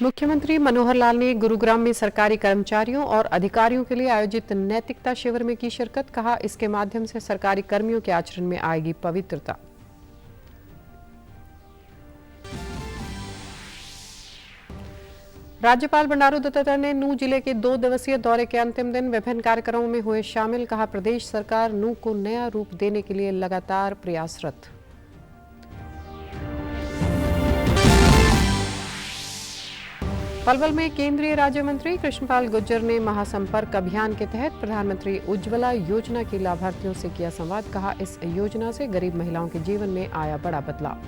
मुख्यमंत्री मनोहर लाल ने गुरुग्राम में सरकारी कर्मचारियों और अधिकारियों के लिए आयोजित नैतिकता शिविर में की शिरकत। कहा, इसके माध्यम से सरकारी कर्मियों के आचरण में आएगी पवित्रता। राज्यपाल बंडारू दत्तात्रेय ने नूंह जिले के 2 दिवसीय दौरे के अंतिम दिन विभिन्न कार्यक्रमों में हुए शामिल। कहा, प्रदेश सरकार नूंह को नया रूप देने के लिए लगातार प्रयासरत। पलवल में केंद्रीय राज्य मंत्री कृष्णपाल गुर्जर ने महासंपर्क अभियान के तहत प्रधानमंत्री उज्ज्वला योजना की लाभार्थियों से किया संवाद। कहा, इस योजना से गरीब महिलाओं के जीवन में आया बड़ा बदलाव।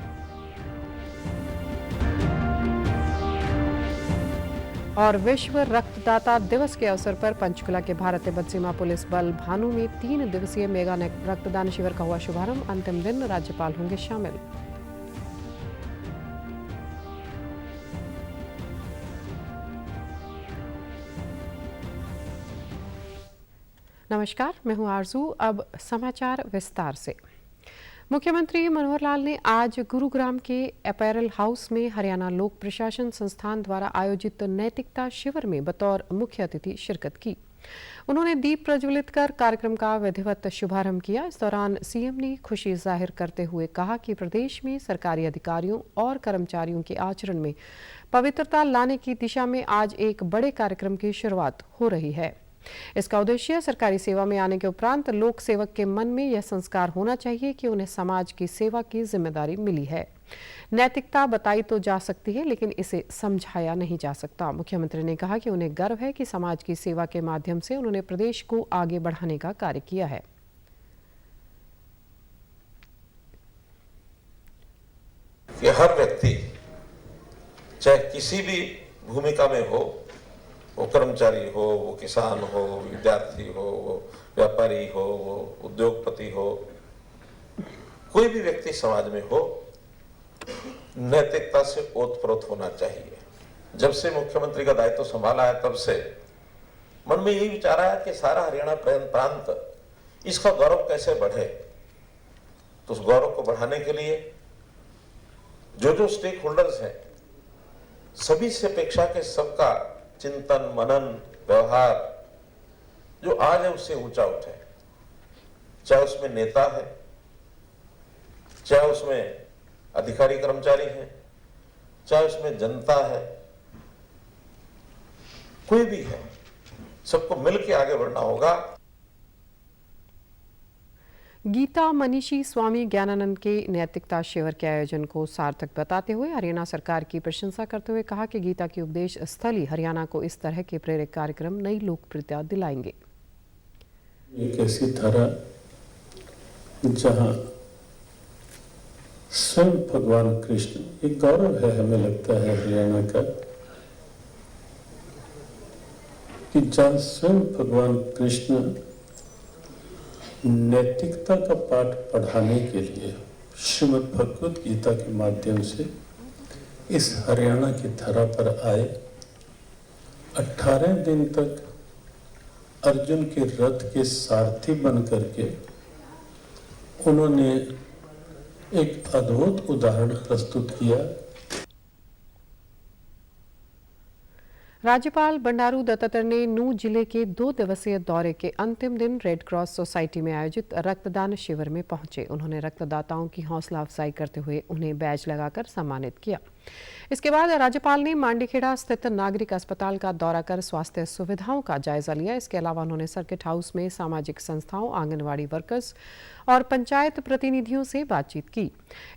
और विश्व रक्तदाता दिवस के अवसर पर पंचकुला के भारत तिब्बत सीमा पुलिस बल भानु में 3 दिवसीय मेगा रक्तदान शिविर का हुआ शुभारंभ। अंतिम दिन राज्यपाल होंगे शामिल। नमस्कार, मैं हूं आरजू। अब समाचार विस्तार से। मुख्यमंत्री मनोहर लाल ने आज गुरुग्राम के अपैरल हाउस में हरियाणा लोक प्रशासन संस्थान द्वारा आयोजित नैतिकता शिविर में बतौर मुख्य अतिथि शिरकत की। उन्होंने दीप प्रज्वलित कर कार्यक्रम का विधिवत शुभारंभ किया। इस दौरान सीएम ने खुशी जाहिर करते हुए कहा कि प्रदेश में सरकारी अधिकारियों और कर्मचारियों के आचरण में पवित्रता लाने की दिशा में आज एक बड़े कार्यक्रम की शुरुआत हो रही है। इसका उद्देश्य सरकारी सेवा में आने के उपरांत लोक सेवक के मन में यह संस्कार होना चाहिए कि उन्हें समाज की सेवा की जिम्मेदारी मिली है। नैतिकता बताई तो जा सकती है, लेकिन इसे समझाया नहीं जा सकता। मुख्यमंत्री ने कहा कि उन्हें गर्व है कि समाज की सेवा के माध्यम से उन्होंने प्रदेश को आगे बढ़ाने का कार्य किया है। कि हर व्यक्ति चाहे किसी भी भूमिका में हो, वो कर्मचारी हो, वो किसान हो, वो विद्यार्थी हो, वो व्यापारी हो, वो उद्योगपति हो, कोई भी व्यक्ति समाज में हो, नैतिकता से ओतप्रोत होना चाहिए। जब से मुख्यमंत्री का दायित्व संभाला है तब से मन में यही विचार आया कि सारा हरियाणा प्रांत इसका गौरव कैसे बढ़े। तो उस गौरव को बढ़ाने के लिए जो स्टेक होल्डर्स हैं, सभी से अपेक्षा के सबका चिंतन, मनन, व्यवहार जो आज है उससे ऊंचा उठे। चाहे उसमें नेता है, चाहे उसमें अधिकारी कर्मचारी है, चाहे उसमें जनता है, कोई भी है, सबको मिलकर आगे बढ़ना होगा। गीता मनीषी स्वामी ज्ञानानंद के नैतिकता शिविर के आयोजन को सार्थक बताते हुए हरियाणा सरकार की प्रशंसा करते हुए कहा कि गीता की उपदेश स्थली हरियाणा को इस तरह के प्रेरक कार्यक्रम नई लोकप्रियता दिलाएंगे। एक ऐसी धारा जहां स्वयं भगवान कृष्ण, एक गौरव है हमें लगता है हरियाणा का कि जहां स्वयं भगवान कृष्ण नैतिकता का पाठ पढ़ाने के लिए श्रीमद् भगवत गीता के माध्यम से इस हरियाणा की धरा पर आए। 18 दिन तक अर्जुन के रथ के सारथी बन करके उन्होंने एक अद्भुत उदाहरण प्रस्तुत किया। राज्यपाल बंडारू दत्तात्रेय ने नूंह जिले के 2 दिवसीय दौरे के अंतिम दिन रेड क्रॉस सोसाइटी में आयोजित रक्तदान शिविर में पहुंचे। उन्होंने रक्तदाताओं की हौसला अफजाई करते हुए उन्हें बैज लगाकर सम्मानित किया। इसके बाद राज्यपाल ने मांडीखेड़ा स्थित नागरिक अस्पताल का दौरा कर स्वास्थ्य सुविधाओं का जायजा लिया। इसके अलावा उन्होंने सर्किट हाउस में सामाजिक संस्थाओं, आंगनवाड़ी वर्कर्स और पंचायत प्रतिनिधियों से बातचीत की।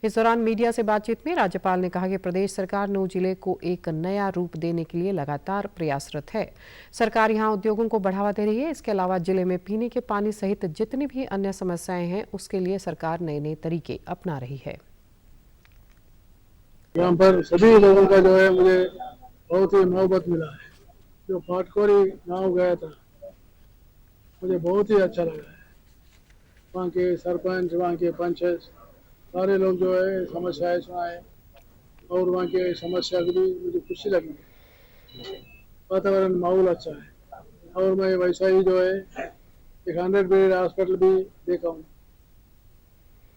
इस दौरान मीडिया से बातचीत में राज्यपाल ने कहा कि प्रदेश सरकार नूंह जिले को एक नया रूप देने के लिए लगातार प्रयासरत है। सरकार यहां उद्योगों को बढ़ावा दे रही है। इसके अलावा जिले में पीने के पानी सहित जितनी भी अन्य समस्याएं हैं उसके लिए सरकार नए तरीके अपना रही है। यहाँ पर सभी लोगों का जो है मुझे बहुत ही मोहब्बत मिला है। जो फाटकोरी गांव गया था मुझे बहुत ही अच्छा लगा है। वहाँ के सरपंच, वहाँ के पंचायत सारे लोग जो है समस्याएं सुनाए और वहाँ के समस्या की भी मुझे खुशी लगी। वातावरण माहौल अच्छा है और मैं वैसा ही जो है एक 100 बेड हॉस्पिटल भी देखा हूँ,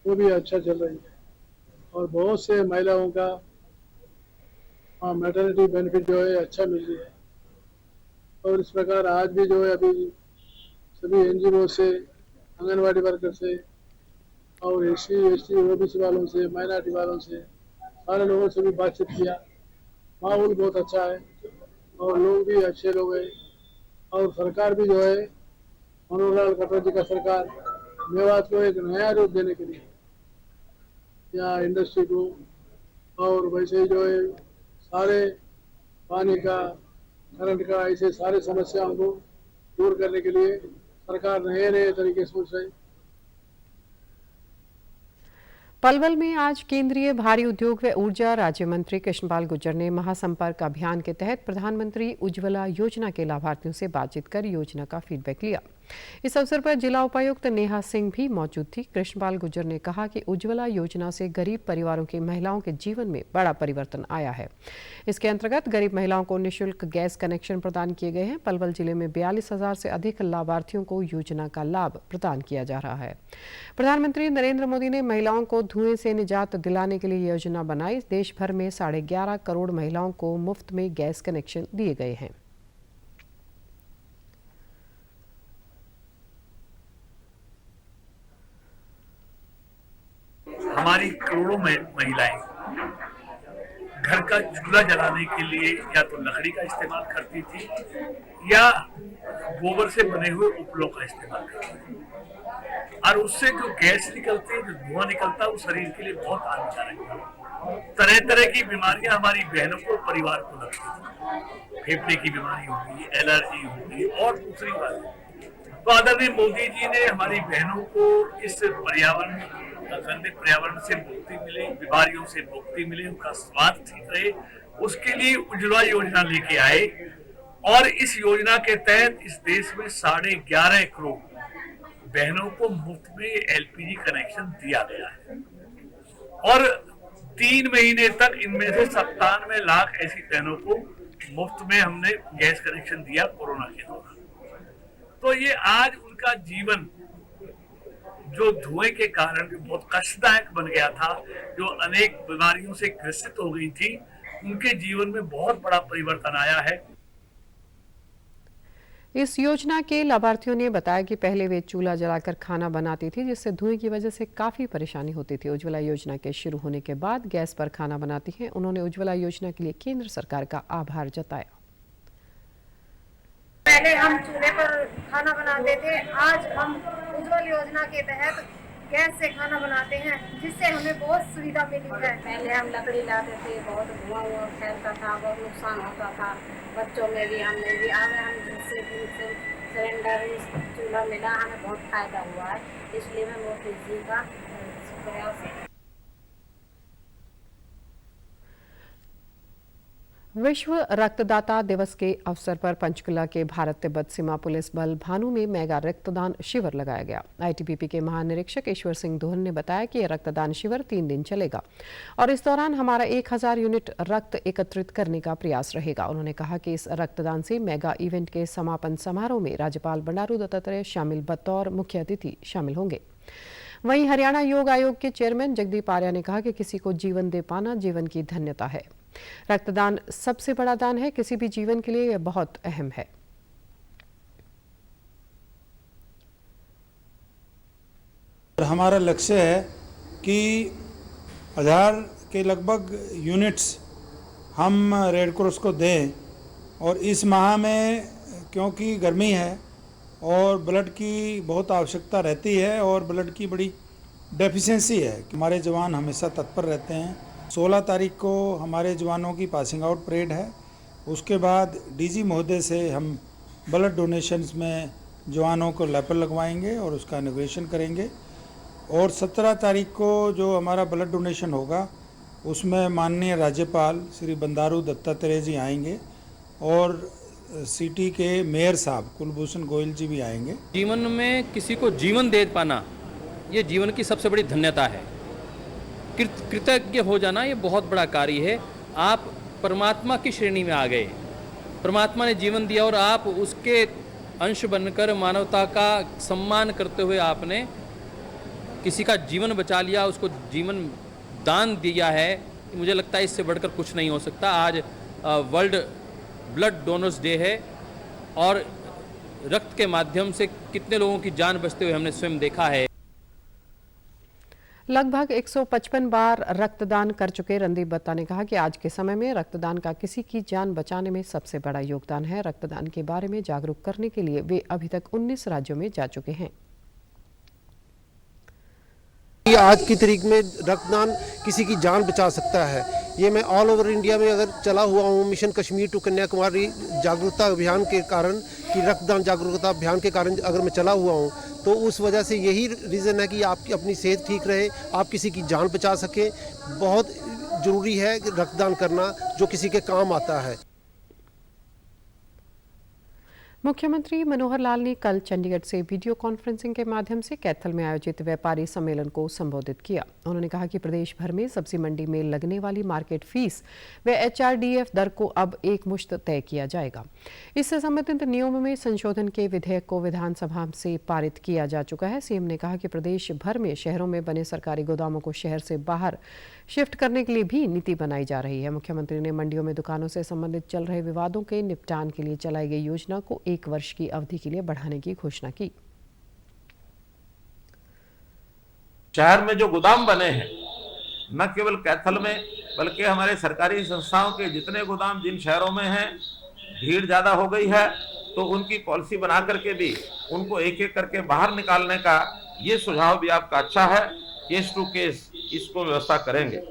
वो भी अच्छा चल रही है और बहुत से महिलाओं का वहाँ मैटरनिटी बेनिफिट जो है अच्छा मिल रही है। और इस प्रकार आज भी जो है अभी सभी NGO से, आंगनवाड़ी वर्कर से और SC OBC वालों से, माइनॉरिटी वालों से, सारे लोगों से भी बातचीत किया। माहौल बहुत अच्छा है और लोग भी अच्छे लोग हैं। और सरकार भी जो है मनोहर लाल खट्टर जी का सरकार मेवात को एक नया रूप देने के लिए यहाँ इंडस्ट्री को और वैसे ही जो है सारे पानी का, करंट का, ऐसे सारे समस्याओं को दूर करने के लिए सरकार नए नए तरीके सोच रही है। पलवल में आज केंद्रीय भारी उद्योग व ऊर्जा राज्य मंत्री कृष्णपाल गुर्जर ने महासंपर्क अभियान के तहत प्रधानमंत्री उज्ज्वला योजना के लाभार्थियों से बातचीत कर योजना का फीडबैक लिया। इस अवसर पर जिला उपायुक्त नेहा सिंह भी मौजूद थी। कृष्णपाल गुर्जर ने कहा कि उज्ज्वला योजना से गरीब परिवारों की महिलाओं के जीवन में बड़ा परिवर्तन आया है। इसके अंतर्गत गरीब महिलाओं को निःशुल्क गैस कनेक्शन प्रदान किए गए हैं। पलवल जिले में 42,000 से अधिक लाभार्थियों को योजना का लाभ प्रदान किया जा रहा है। प्रधानमंत्री नरेंद्र मोदी ने महिलाओं को धुएं से निजात दिलाने के लिए योजना बनाई। देश भर में 11.5 करोड़ महिलाओं को मुफ्त में गैस कनेक्शन दिए गए हैं। हमारी करोड़ों महिलाएं घर का चूल्हा जलाने के लिए या तो लकड़ी का इस्तेमाल करती थी या गोबर से बने हुए उपलों का इस्तेमाल करती थी, और उससे जो गैस निकलती है, जो धुआं निकलता है, वो शरीर के लिए बहुत हानिकारक है। तरह तरह की बीमारियां हमारी बहनों को, परिवार को लगती थी। फेफड़े की बीमारी होगी, एलर्जी होगी और दूसरी बात। तो आदरणीय मोदी जी ने हमारी बहनों को इस गंदे पर्यावरण से मुक्ति मिले, बीमारियों से मुक्ति मिले, उनका स्वास्थ्य ठीक रहे, उसके लिए उज्ज्वला योजना लेके आए। और इस योजना के तहत इस देश में 11.5 करोड़ बहनों को मुफ्त में LPG कनेक्शन दिया गया है। और 3 महीने तक इनमें से 97 लाख ऐसी बहनों को मुफ्त में हमने गैस कनेक्शन दिया कोरोना के दौरान। तो ये आज उनका जीवन जो धुएं के कारण बहुत कष्टदायक बन गया था, जो अनेक बीमारियों से ग्रसित हो गई थी, उनके जीवन में बहुत बड़ा परिवर्तन आया है। इस योजना के लाभार्थियों ने बताया कि पहले वे चूल्हा जलाकर खाना बनाती थी, जिससे धुएं की वजह से काफी परेशानी होती थी। उज्ज्वला योजना के शुरू होने के बाद गैस पर खाना बनाती हैं। उन्होंने उज्ज्वला योजना के लिए केंद्र सरकार का आभार जताया। पहले हम चूल्हे पर खाना बनाते थे, आज हम उज्ज्वल योजना के तहत गैस से खाना बनाते हैं, जिससे हमें बहुत सुविधा मिली है। पहले हम लकड़ी लाते थे, बहुत धुआं फैलता था, बहुत नुकसान होता था बच्चों में भी, हमें भी। आज हम जिससे सिलेंडर चूल्हा मिला, हमें बहुत फायदा हुआ है। इसलिए मैं मोदी जी का शुक्रिया। विश्व रक्तदाता दिवस के अवसर पर पंचकुला के भारत तिब्बत सीमा पुलिस बल भानु में मेगा रक्तदान शिविर लगाया गया। ITBP के महानिरीक्षक ईश्वर सिंह दोहन ने बताया कि यह रक्तदान शिविर 3 दिन चलेगा और इस दौरान हमारा 1000 यूनिट रक्त एकत्रित करने का प्रयास रहेगा। उन्होंने कहा कि इस रक्तदान से मेगा इवेंट के समापन समारोह में राज्यपाल बंडारू दत्तात्रेय शामिल बतौर मुख्य अतिथि शामिल होंगे। वहीं हरियाणा योग आयोग के चेयरमैन जगदीप आर्या ने कहा कि किसी को जीवन दे पाना जीवन की धन्यता है। रक्तदान सबसे बड़ा दान है, किसी भी जीवन के लिए यह बहुत अहम है। हमारा लक्ष्य है कि 1000 के लगभग यूनिट्स हम रेड क्रॉस को दें। और इस माह में क्योंकि गर्मी है और ब्लड की बहुत आवश्यकता रहती है और ब्लड की बड़ी डेफिशिएंसी है कि हमारे जवान हमेशा तत्पर रहते हैं। 16 तारीख को हमारे जवानों की पासिंग आउट परेड है। उसके बाद DG महोदय से हम ब्लड डोनेशंस में जवानों को लेपल लगवाएंगे और उसका इनॉग्रेशन करेंगे। और 17 तारीख को जो हमारा ब्लड डोनेशन होगा उसमें माननीय राज्यपाल श्री बंडारू दत्तात्रेय जी आएंगे और सिटी के मेयर साहब कुलभूषण गोयल जी भी आएंगे। जीवन में किसी को जीवन दे पाना ये जीवन की सबसे बड़ी धन्यता है। कृतज्ञ हो जाना ये बहुत बड़ा कार्य है। आप परमात्मा की श्रेणी में आ गए। परमात्मा ने जीवन दिया और आप उसके अंश बनकर मानवता का सम्मान करते हुए आपने किसी का जीवन बचा लिया, उसको जीवन दान दिया है। मुझे लगता है इससे बढ़कर कुछ नहीं हो सकता। आज वर्ल्ड ब्लड डोनर्स डे है और रक्त के माध्यम से कितने लोगों की जान बचते हुए हमने स्वयं देखा है। लगभग 155 बार रक्तदान कर चुके रणदीप बत्ता ने कहा कि आज के समय में रक्तदान का किसी की जान बचाने में सबसे बड़ा योगदान है। रक्तदान के बारे में जागरूक करने के लिए वे अभी तक 19 राज्यों में जा चुके हैं। आज की तारीख में रक्तदान किसी की जान बचा सकता है। ये मैं ऑल ओवर इंडिया में अगर चला हुआ हूँ मिशन कश्मीर टू कन्याकुमारी जागरूकता अभियान के कारण कि रक्तदान जागरूकता अभियान के कारण अगर मैं चला हुआ हूँ तो उस वजह से यही रीज़न है कि आपकी अपनी सेहत ठीक रहे, आप किसी की जान बचा सकें। बहुत ज़रूरी है कि रक्तदान करना जो किसी के काम आता है। मुख्यमंत्री मनोहर लाल ने कल चंडीगढ़ से वीडियो कॉन्फ्रेंसिंग के माध्यम से कैथल में आयोजित व्यापारी सम्मेलन को संबोधित किया। उन्होंने कहा कि प्रदेश भर में सब्जी मंडी में लगने वाली मार्केट फीस व HRDF दर को अब एक मुश्त तय किया जाएगा। इससे संबंधित नियमों में संशोधन के विधेयक को विधानसभा से पारित किया जा चुका है। सीएम ने कहा कि प्रदेश भर में शहरों में बने सरकारी गोदामों को शहर से बाहर शिफ्ट करने के लिए भी नीति बनाई जा रही है। मुख्यमंत्री ने मंडियों में दुकानों से संबंधित चल रहे विवादों के निपटान के लिए चलाई गई योजना को 1 वर्ष की अवधि के लिए बढ़ाने की घोषणा की। शहर में जो गोदाम बने हैं, न केवल कैथल में बल्कि हमारे सरकारी संस्थाओं के जितने गोदाम जिन शहरों में हैं, भीड़ ज्यादा हो गई है तो उनकी पॉलिसी बना करके भी उनको एक एक करके बाहर निकालने का ये सुझाव भी आपका अच्छा है। केस टू केस इसको व्यवस्था करेंगे।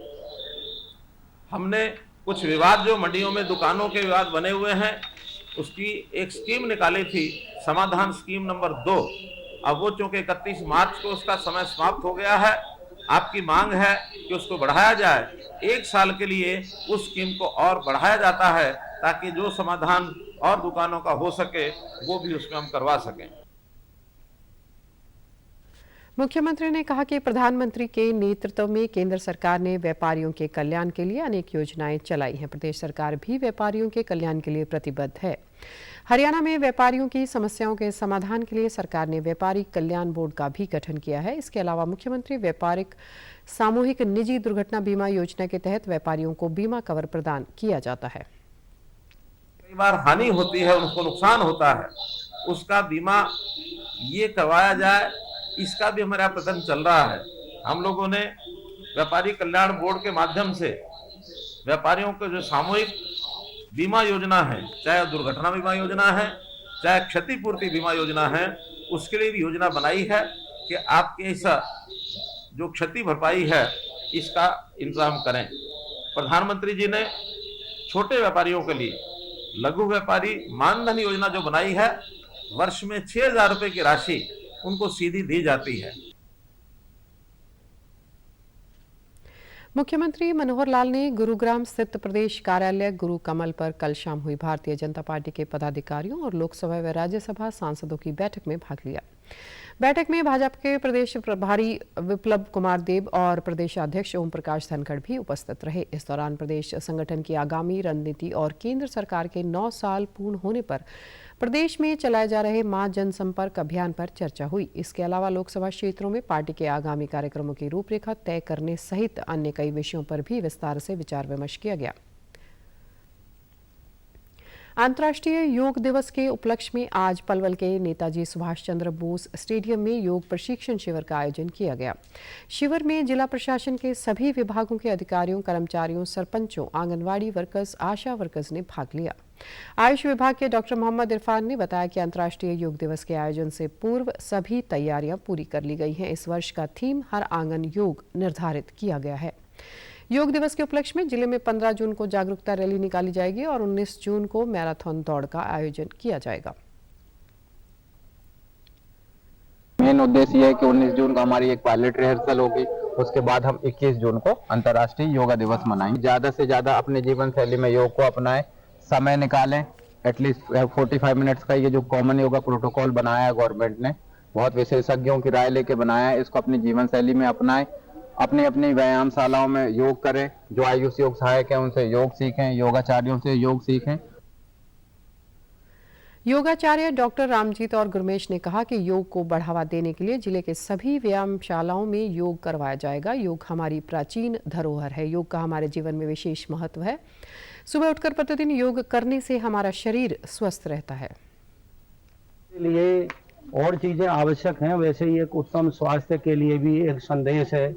हमने कुछ विवाद जो मंडियों में दुकानों के विवाद बने हुए हैं उसकी एक स्कीम निकाली थी, समाधान स्कीम नंबर 2। अब वो चूंकि 31 मार्च को उसका समय समाप्त हो गया है, आपकी मांग है कि उसको बढ़ाया जाए। 1 साल के लिए उस स्कीम को और बढ़ाया जाता है ताकि जो समाधान और दुकानों का हो सके वो भी उसमें हम करवा सकें। मुख्यमंत्री ने कहा कि प्रधानमंत्री के नेतृत्व में केंद्र सरकार ने व्यापारियों के कल्याण के लिए अनेक योजनाएं चलाई हैं। प्रदेश सरकार भी व्यापारियों के कल्याण के लिए प्रतिबद्ध है। हरियाणा में व्यापारियों की समस्याओं के समाधान के लिए सरकार ने व्यापारी कल्याण बोर्ड का भी गठन किया है। इसके अलावा मुख्यमंत्री व्यापारिक सामूहिक निजी दुर्घटना बीमा योजना के तहत व्यापारियों को बीमा कवर प्रदान किया जाता है। कई बार हानि होती है, उनको नुकसान होता है, उसका बीमा ये करवाया जाए, इसका भी हमारा प्रयत्न चल रहा है। हम लोगों ने व्यापारी कल्याण बोर्ड के माध्यम से व्यापारियों को जो सामूहिक बीमा योजना है, चाहे दुर्घटना बीमा योजना है, चाहे क्षतिपूर्ति बीमा योजना है, उसके लिए भी योजना बनाई है कि आपके ऐसा जो क्षति भरपाई है इसका इंतजाम करें। प्रधानमंत्री जी ने छोटे व्यापारियों के लिए लघु व्यापारी मानधन योजना जो बनाई है, वर्ष में 6,000 रुपए की राशि उनको सीधी दी जाती है। मुख्यमंत्री मनोहर लाल ने गुरुग्राम स्थित प्रदेश कार्यालय गुरु कमल पर कल शाम हुई भारतीय जनता पार्टी के पदाधिकारियों और लोकसभा व राज्यसभा सांसदों की बैठक में भाग लिया। बैठक में भाजपा के प्रदेश प्रभारी विप्लव कुमार देब और प्रदेशाध्यक्ष ओम प्रकाश धनखड़ भी उपस्थित रहे। इस दौरान प्रदेश संगठन की आगामी रणनीति और केंद्र सरकार के 9 साल पूर्ण होने पर प्रदेश में चलाए जा रहे मां जनसंपर्क अभियान पर चर्चा हुई। इसके अलावा लोकसभा क्षेत्रों में पार्टी के आगामी कार्यक्रमों की रूपरेखा तय करने सहित अन्य कई विषयों पर भी विस्तार से विचार विमर्श किया गया। अंतर्राष्ट्रीय योग दिवस के उपलक्ष्य में आज पलवल के नेताजी सुभाष चंद्र बोस स्टेडियम में योग प्रशिक्षण शिविर का आयोजन किया गया। शिविर में जिला प्रशासन के सभी विभागों के अधिकारियों, कर्मचारियों, सरपंचों, आंगनवाड़ी वर्कर्स, आशा वर्कर्स ने भाग लिया। आयुष विभाग के डॉक्टर मोहम्मद इरफान ने बताया कि अंतर्राष्ट्रीय योग दिवस के आयोजन से पूर्व सभी तैयारियां पूरी कर ली गई हैं। इस वर्ष का थीम हर आंगन योग निर्धारित किया गया है। योग दिवस के उपलक्ष्य में जिले में 15 जून को जागरूकता रैली निकाली जाएगी और 19 जून को मैराथन दौड़ का आयोजन किया जाएगा। मेन उद्देश्य है कि 19 जून को हमारी एक पायलट रिहर्सल होगी, उसके बाद हम 21 जून को अंतर्राष्ट्रीय योगा दिवस मनाएंगे। ज्यादा से ज्यादा अपने जीवन शैली में योग को अपनाएं, समय निकालें। एटलीस्ट 45 मिनट्स का ये जो कॉमन योगा प्रोटोकॉल बनाया है गवर्नमेंट ने, बहुत विशेषज्ञों की राय लेके बनाया है, इसको अपनी जीवन शैली में अपनाएं। अपनी अपनी व्यायामशालाओं में योग करें, जो आयुष योग सहायक है उनसे योग सीखें, योगाचार्यों से योग सीखें। योगाचार्य डॉक्टर रामजीत और गुरमेश ने कहा कि योग को बढ़ावा देने के लिए जिले के सभी व्यायामशालाओं में योग करवाया जाएगा। योग हमारी प्राचीन धरोहर है। योग का हमारे जीवन में विशेष महत्व है। सुबह उठकर प्रतिदिन योग करने से हमारा शरीर स्वस्थ रहता है। लिए और चीजें आवश्यक हैं, वैसे ही एक उत्तम स्वास्थ्य के लिए भी एक संदेश है,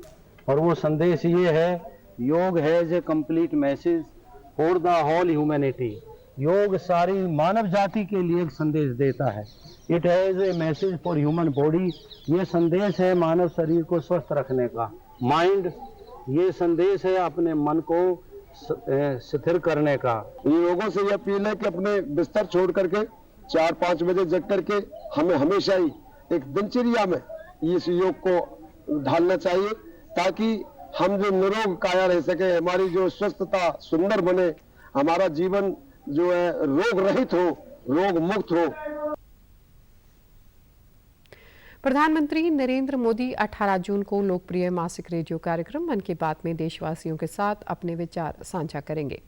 और वो संदेश ये है, yoga has a complete message for the whole humanity. योग सारी मानव जाति के लिए एक संदेश देता है। It has a message for human body. ये संदेश है मानव शरीर को स्वस्थ रखने का। माइंड, ये संदेश है अपने मन को स्थिर करने का। लोगों से ये अपील है कि अपने बिस्तर छोड़ करके 4-5 बजे जग करके हमें हमेशा ही एक दिनचर्या में इस योग को ढालना चाहिए, ताकि हम जो निरोग काया रह सके, हमारी जो स्वस्थता सुंदर बने, हमारा जीवन जो है रोग रहित हो, रोग मुक्त हो। प्रधानमंत्री नरेंद्र मोदी 18 जून को लोकप्रिय मासिक रेडियो कार्यक्रम मन की बात में देशवासियों के साथ अपने विचार साझा करेंगे।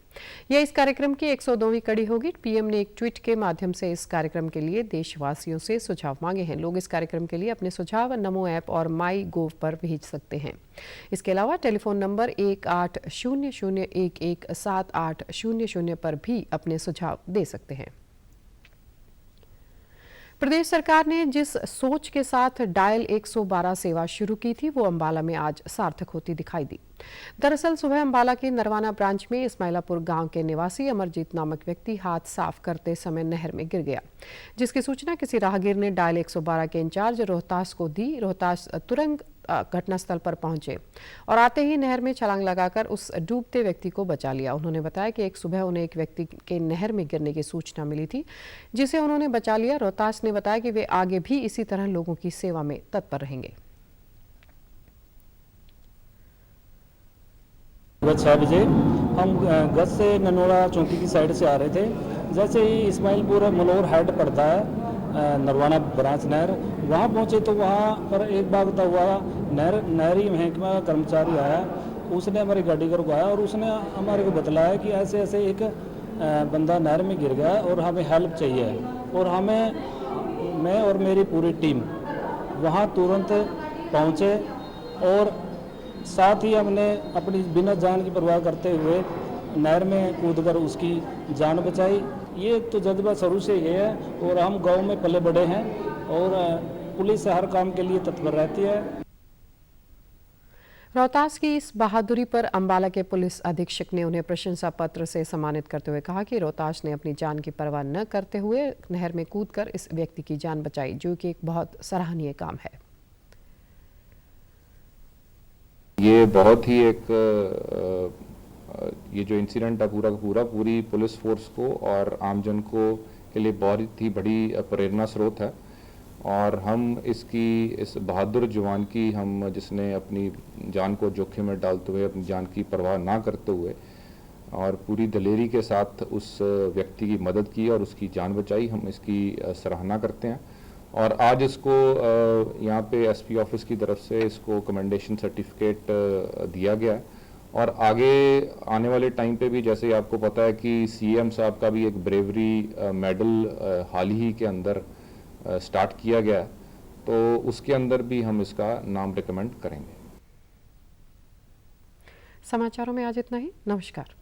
यह इस कार्यक्रम की 102वीं कड़ी होगी। पीएम ने एक ट्वीट के माध्यम से इस कार्यक्रम के लिए देशवासियों से सुझाव मांगे हैं। लोग इस कार्यक्रम के लिए अपने सुझाव नमो ऐप और माई गोव पर भेज सकते हैं। इसके अलावा टेलीफोन नंबर 1800117800 पर भी अपने सुझाव दे सकते हैं। प्रदेश सरकार ने जिस सोच के साथ डायल 112 सेवा शुरू की थी, वो अंबाला में आज सार्थक होती दिखाई दी। दरअसल सुबह अंबाला के नरवाना ब्रांच में इस्माइलापुर गांव के निवासी अमरजीत नामक व्यक्ति हाथ साफ करते समय नहर में गिर गया, जिसकी सूचना किसी राहगीर ने डायल 112 के इंचार्ज रोहतास को दी। रोहतास तुरंत घटनास्थल पर पहुंचे और आते ही नहर में छलांग लगाकर उस डूबते व्यक्ति को बचा लिया। उन्होंने बताया कि एक सुबह उन्हें एक व्यक्ति के नहर में गिरने की सूचना मिली थी, जिसे उन्होंने बचा लिया। रोहतास ने बताया कि वे आगे भी इसी तरह लोगों की सेवा में तत्पर रहेंगे। 6 बजे हम गज से ननोड़ा चौकी की साइड से आ रहे थे। जैसे ही इस्माइलपुर मलोर हेड पड़ता है, नरवाना ब्रांच नहर, वहाँ पहुँचे तो वहाँ पर एक भागता हुआ नहरी महकमा कर्मचारी आया। उसने हमारी गाड़ी को रुकाया और उसने हमारे को बतलाया कि ऐसे ऐसे एक बंदा नहर में गिर गया और हमें हेल्प चाहिए। और मैं और मेरी पूरी टीम वहाँ तुरंत पहुँचे और साथ ही हमने अपनी बिना जान की परवाह करते हुए नहर में कूदकर उसकी जान बचाई। ये तो जज्बा शुरू से ये है और हम गांव में पले बड़े हैं और पुलिस हर काम के लिए तत्पर रहती है। रोहतास की इस बहादुरी पर अंबाला के पुलिस अधीक्षक ने उन्हें प्रशंसा पत्र से सम्मानित करते हुए कहा कि रोहतास ने अपनी जान की परवाह न करते हुए नहर में कूदकर इस व्यक्ति की जान बचाई, जो कि एक बहुत सराहनीय काम है। ये बहुत ही ये जो इंसिडेंट है पूरी पुलिस फोर्स को और आमजन को के लिए बहुत ही बड़ी प्रेरणा स्रोत है। और हम इस बहादुर जवान की जिसने अपनी जान को जोखिम में डालते हुए, अपनी जान की परवाह ना करते हुए और पूरी दलेरी के साथ उस व्यक्ति की मदद की और उसकी जान बचाई, हम इसकी सराहना करते हैं। और आज इसको यहाँ पे एसपी ऑफिस की तरफ से इसको कमेंडेशन सर्टिफिकेट दिया गया। और आगे आने वाले टाइम पे भी, जैसे आपको पता है कि सीएम साहब का भी एक ब्रेवरी मेडल हाल ही के अंदर स्टार्ट किया गया, तो उसके अंदर भी हम इसका नाम रिकमेंड करेंगे। समाचारों में आज इतना ही। नमस्कार।